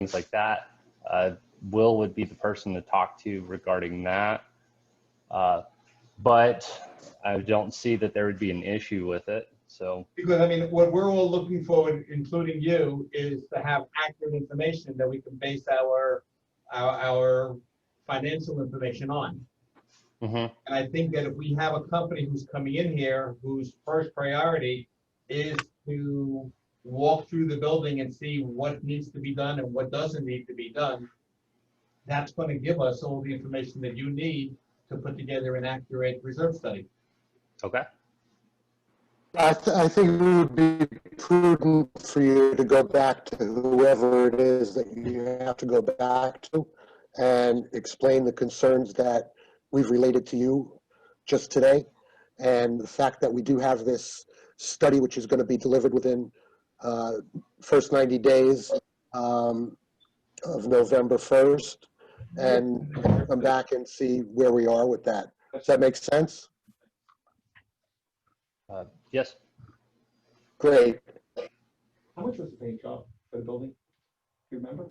things like that. Will would be the person to talk to regarding that. But I don't see that there would be an issue with it. So, because I mean, what we're all looking for, including you, is to have accurate information that we can base our financial information on. mm-hmm. And I think that if we have a company who's coming in here, whose first priority is to walk through the building and see what needs to be done and what doesn't need to be done, that's going to give us all the information that you need to put together an accurate reserve study. Okay. I think it would be prudent for you to go back to whoever it is that you have to go back to and explain the concerns that we've related to you just today, and the fact that we do have this study which is going to be delivered within first 90 days of November 1st, and come back and see where we are with that. Does that make sense? Yes. Great. How much was the paint job for the building? Do you remember?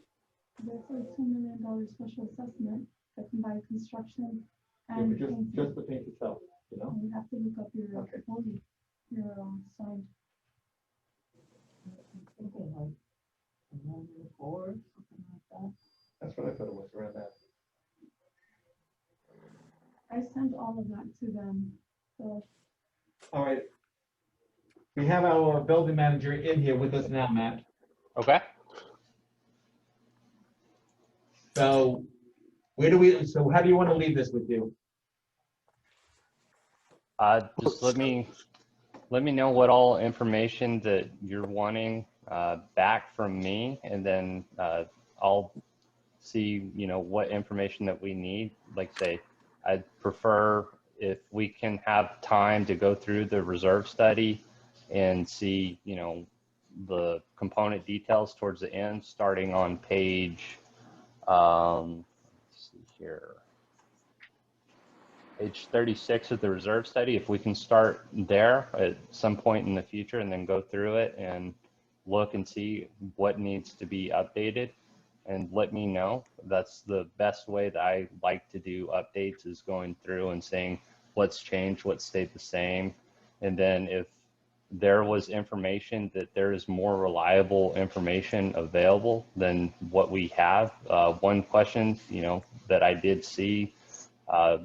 There's a $2 million special assessment that can buy construction Yeah, and but painting. just the paint itself, you know? You have to look up your Okay. portfolio, your signed. Something like 104, something like that. That's what I thought it was, around that. I sent all of that to them, so All right. We have our building manager in here with us now, Matt. Okay. So so how do you want to leave this with you? Just let me know what all information that you're wanting back from me, and then I'll see, what information that we need. Like say, I'd prefer if we can have time to go through the reserve study and see, the component details towards the end, starting on page, let's see here, page 36 of the reserve study. If we can start there at some point in the future and then go through it and look and see what needs to be updated, and let me know. That's the best way that I like to do updates, is going through and saying what's changed, what stayed the same. And then if there was information that there is more reliable information available than what we have. One question, that I did see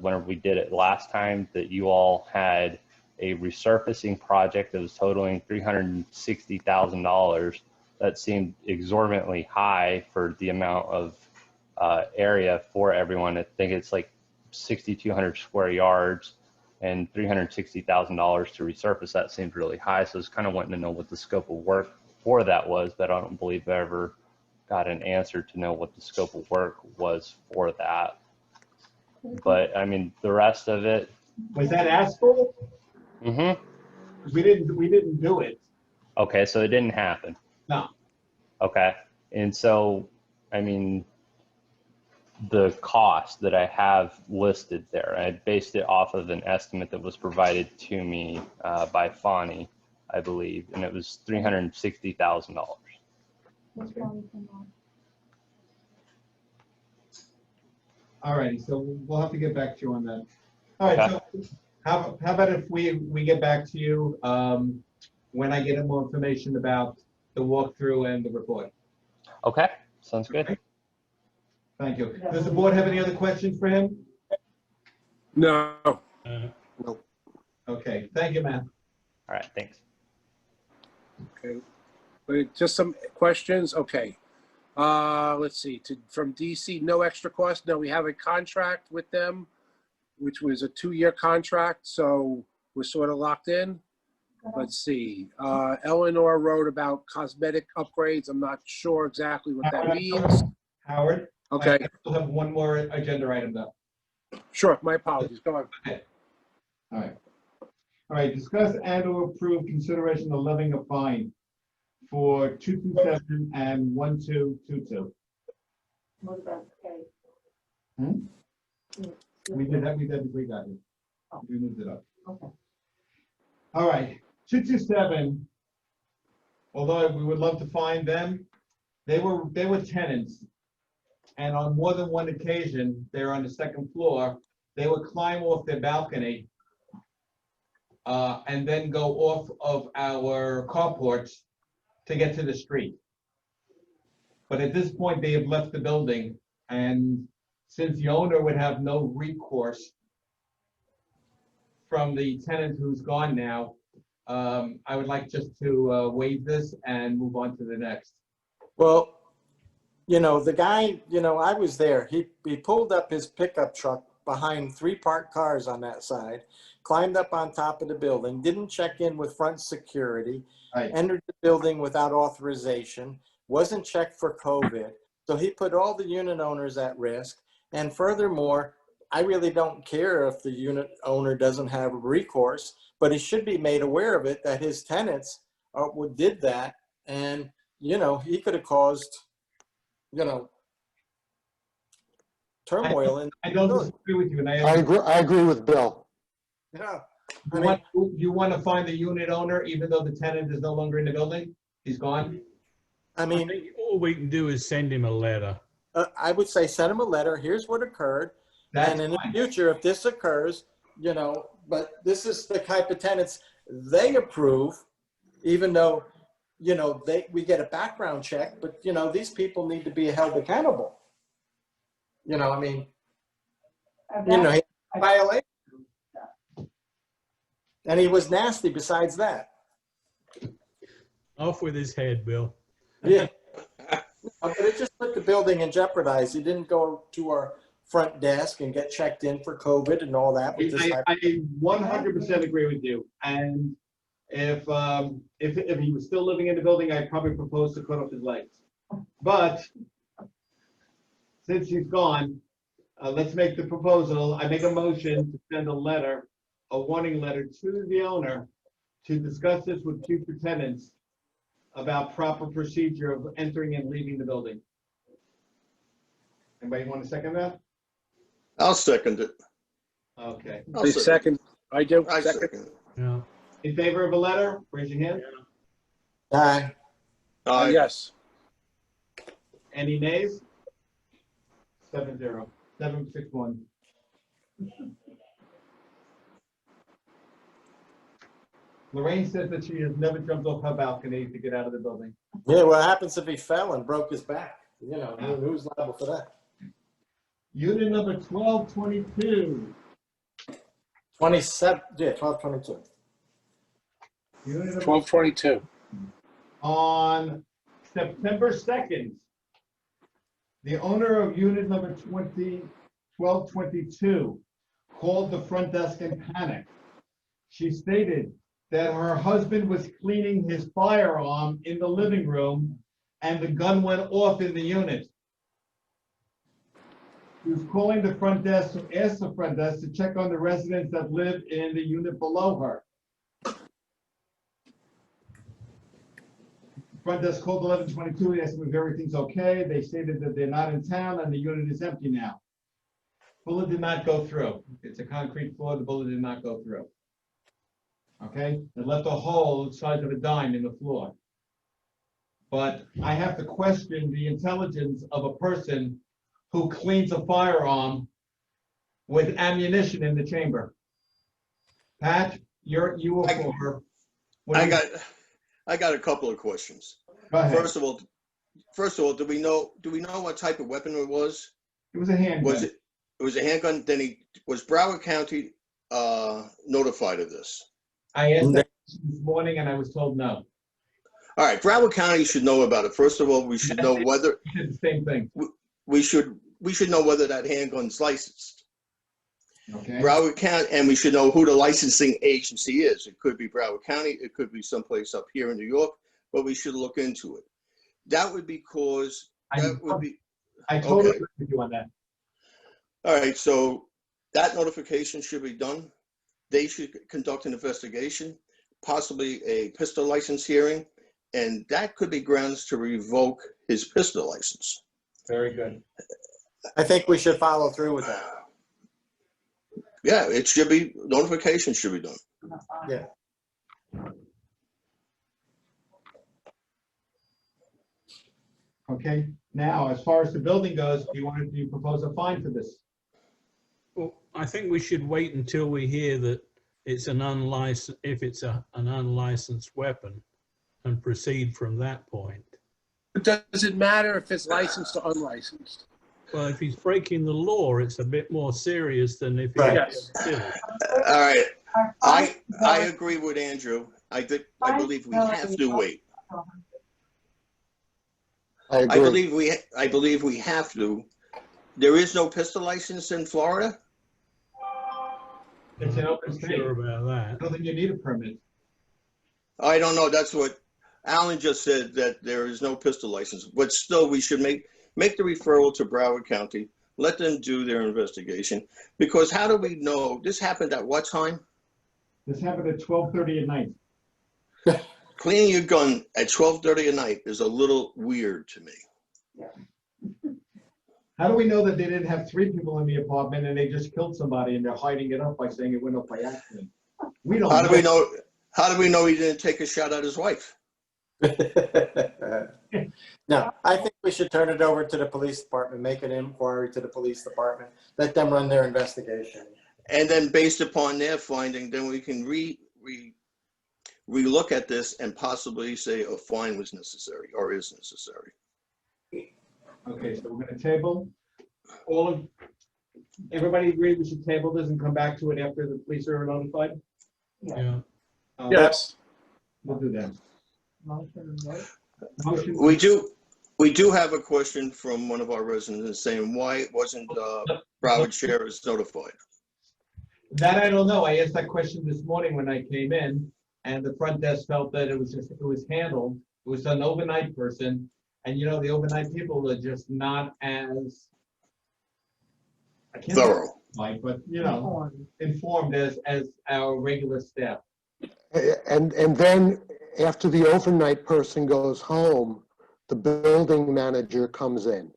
whenever we did it last time, that you all had a resurfacing project that was totaling $360,000. That seemed exorbitantly high for the amount of area for everyone. I think it's like 6,200 square yards, and $360,000 to resurface that seemed really high. So I was kind of wanting to know what the scope of work for that was, but I don't believe I ever got an answer to know what the scope of work was for that. But I mean, the rest of it. Was that asphalt? Mm-hmm. We didn't do it. Okay, so it didn't happen. No. Okay, and so, I mean, the cost that I have listed there, I based it off of an estimate that was provided to me by Fani, I believe, and it was $360,000. that's probably from that. All righty, so we'll have to get back to you on that. All right, Okay. so how about if we get back to you when I get more information about the walkthrough and the report? Okay, sounds good. Okay. Thank you. Does the board have any other questions for him? No. No. Okay, thank you, man. All right, thanks. Okay. Wait, just some questions. Okay. Let's see. From DC, no extra cost. No, we have a contract with them, which was a 2-year contract, so we're sort of locked in. Let's see. Eleanor wrote about cosmetic upgrades. I'm not sure exactly what that means. Howard? Okay. I still have one more agenda item though. Sure. My apologies. Go on. Okay. All right. All right, discuss and/or approve consideration of levying a fine for 227 and 1222. What about pay? We did that before we got here. We moved it up. Okay. All right, 227, although we would love to find them, They were tenants. And on more than one occasion, they're on the second floor, they would climb off their balcony and then go off of our carports to get to the street. But at this point, they have left the building, and since the owner would have no recourse from the tenant who's gone now, I would like just to waive this and move on to the next. Well, you know, the guy, you know, I was there. He pulled up his pickup truck behind 3 parked cars on that side, climbed up on top of the building, didn't check in with front security, Right. entered the building without authorization, wasn't checked for COVID. So he put all the unit owners at risk. And furthermore, I really don't care if the unit owner doesn't have recourse, but he should be made aware of it, that his tenants did that. And, you know, he could have caused, you know, turmoil in. I don't disagree with you, and I agree with Bill. Yeah. you want to find the unit owner, even though the tenant is no longer in the building? He's gone? I I mean, think all we can do is send him a letter. I would say send him a letter. Here's what occurred. That's And in the fine. future, if this occurs, you know, but this is the type of tenants they approve, even though, you know, we get a background check, but, you know, these people need to be held accountable. You know, I mean, you know, he violated. And he was nasty besides that. Off with his head, Bill. Yeah. But it just put the building in jeopardy. He didn't go to our front desk and get checked in for COVID and all that. With this I 100% agree with you. And if he was still living in the building, I'd probably propose to cut off his legs. But since he's gone, let's make the proposal. I make a motion to send a letter, a warning letter to the owner to discuss this with future tenants about proper procedure of entering and leaving the building. Anybody want to second that? I'll second it. Okay. I'll Please second. I do. I Second. second it. Yeah. In favor of a letter, raise your hand. Aye. Aye. Yes. Any nays? 7-0, 7-6-1. Lorraine says that she has never jumped off her balcony to get out of the building. Yeah, what happens if he fell and broke his back? You know, who's liable for that? Unit number 1222. 27, yeah, 1222. Unit number 1222. On September 2nd, the owner of unit number 1222 called the front desk in panic. She stated that her husband was cleaning his firearm in the living room and the gun went off in the unit. She was calling the front desk to ask the front desk to check on the residents that live in the unit below her. Front desk called 1122, he asked them if everything's okay. They stated that they're not in town and the unit is empty now. Bullet did not go through. It's a concrete floor, the bullet did not go through. Okay, it left a hole the size of a dime in the floor. But I have to question the intelligence of a person who cleans a firearm with ammunition in the chamber. Pat, you were for. what do I you- got a couple of questions. Go ahead. First of all, do we know what type of weapon it was? It was a handgun. Was it was a handgun? Then was Broward County notified of this? I asked that this morning and I was told no. All right, Broward County should know about it. First of all, we should know whether He did the same thing, we should know whether that handgun's licensed. okay? Broward County, and we should know who the licensing agency is. It could be Broward County, it could be someplace up here in New York, but we should look into it. That would be cause, that would be, I totally okay. agree with you on that. all right, so that notification should be done. They should conduct an investigation, possibly a pistol license hearing, and that could be grounds to revoke his pistol license. Very good. I think we should follow through with that. Yeah, it should be, notification should be done. Yeah. Okay, now, as far as the building goes, do you propose a fine for this? Well, I think we should wait until we hear that it's an unlicensed, if it's an unlicensed weapon, and proceed from that point. But does it matter if it's licensed or unlicensed? Well, if he's breaking the law, it's a bit more serious than if he's Right. Yes. silly. All right, Our I fine- agree with Andrew. I believe we have to wait. I I agree. believe we have to. There is no pistol license in Florida? It's an open Not state. sure about I that. don't think you need a permit. I don't know. That's what Alan just said, that there is no pistol license. But still, we should make the referral to Broward County. Let them do their investigation. Because how do we know? This happened at what time? This happened at 12:30 at night. Cleaning your gun at 12:30 at night is a little weird to me. How do we know that they didn't have 3 people in the apartment and they just killed somebody and they're hiding it up by saying it went up by accident? We don't How do we know? How do we know he didn't take a shot at his wife? No, I think we should turn it over to the police department, make an inquiry to the police department, let them run their investigation. And then based upon their finding, then we can relook at this and possibly say a fine was necessary or is necessary. Okay, so we're gonna table everybody agree we should table this and come back to it after the police are notified? Yeah. Yes. We'll do that. Motion, right? Motion. We do have a question from one of our residents saying why wasn't Broward Sheriff's notified? That I don't know. I asked that question this morning when I came in, and the front desk felt that it was handled. It was an overnight person, and the overnight people are just not as, I can't say Thorough. like, but informed as our regular staff. And then after the overnight person goes home, the building manager comes in.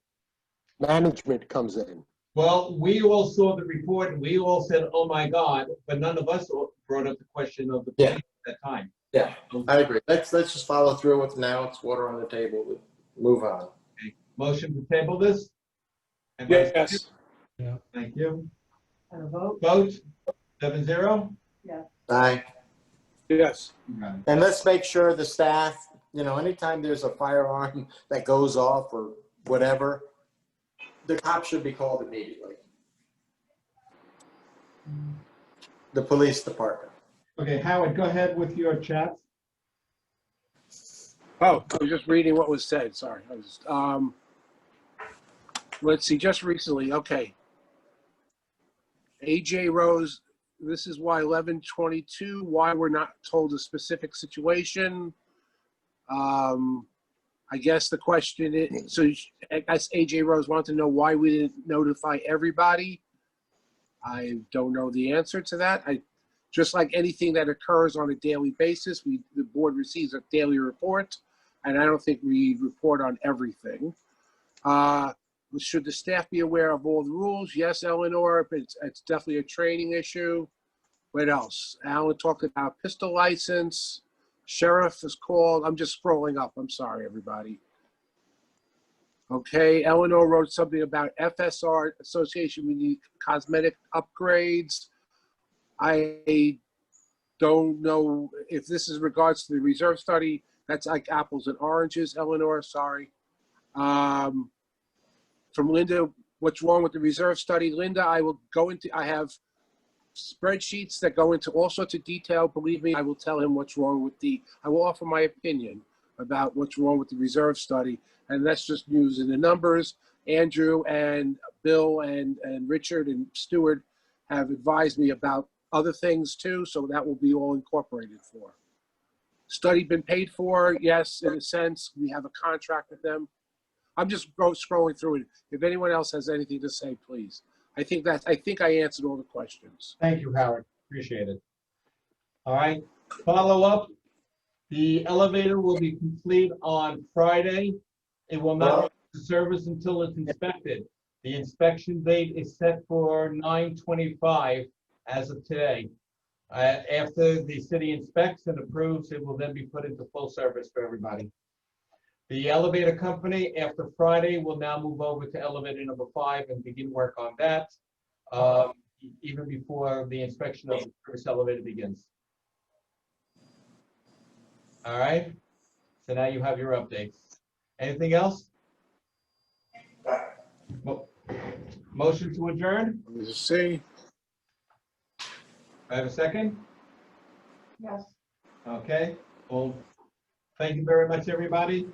Management comes in. Well, we all saw the report and we all said, oh my God, but none of us brought up the question of the police at that time. Yeah, I agree. Let's just follow through with now. It's water on the table. We'll move on. Motion to table this? Anybody second? Yes. Thank you. And a vote? Vote, 7-0? Aye. Yes. And let's make sure the staff, anytime there's a firearm that goes off or whatever, the cop should be called immediately. The police department. Okay, Howard, go ahead with your chat. Oh, I was just reading what was said. Sorry. Let's see, just recently. Okay. AJ Rose, this is why 1122, why we're not told a specific situation. I guess the question is, so I guess AJ Rose wanted to know why we didn't notify everybody. I don't know the answer to that. Just like anything that occurs on a daily basis, the board receives a daily report, and I don't think we report on everything. Should the staff be aware of all the rules? Yes, Eleanor, but it's definitely a training issue. What else? Alan talked about pistol license. Sheriff is called. I'm just scrolling up. I'm sorry, everybody. Okay, Eleanor wrote something about FSR Association. We need cosmetic upgrades. I don't know if this is regards to the reserve study. That's like apples and oranges, Eleanor, sorry. From Linda, what's wrong with the reserve study? Linda, I have spreadsheets that go into all sorts of detail. Believe me, I will tell him what's wrong with I will offer my opinion about what's wrong with the reserve study. And that's just using the numbers. Andrew and Bill and Richard and Stuart have advised me about other things too, so that will be all incorporated for. Study been paid for? Yes, in a sense. We have a contract with them. I'm just scrolling through it. If anyone else has anything to say, please. I think I answered all the questions. Thank you, Howard. Appreciate it. All right, follow up. The elevator will be complete on Friday. It will not go into service until it's inspected. The inspection date is set for 9/25 as of today. After the city inspects and approves, it will then be put into full service for everybody. The elevator company, after Friday, will now move over to elevator number 5 and begin work on that, even before the inspection of the service elevator begins. All right, so now you have your updates. Anything else? Motion to adjourn? Let's see. I have a second? Yes. Okay, well, thank you very much, everybody.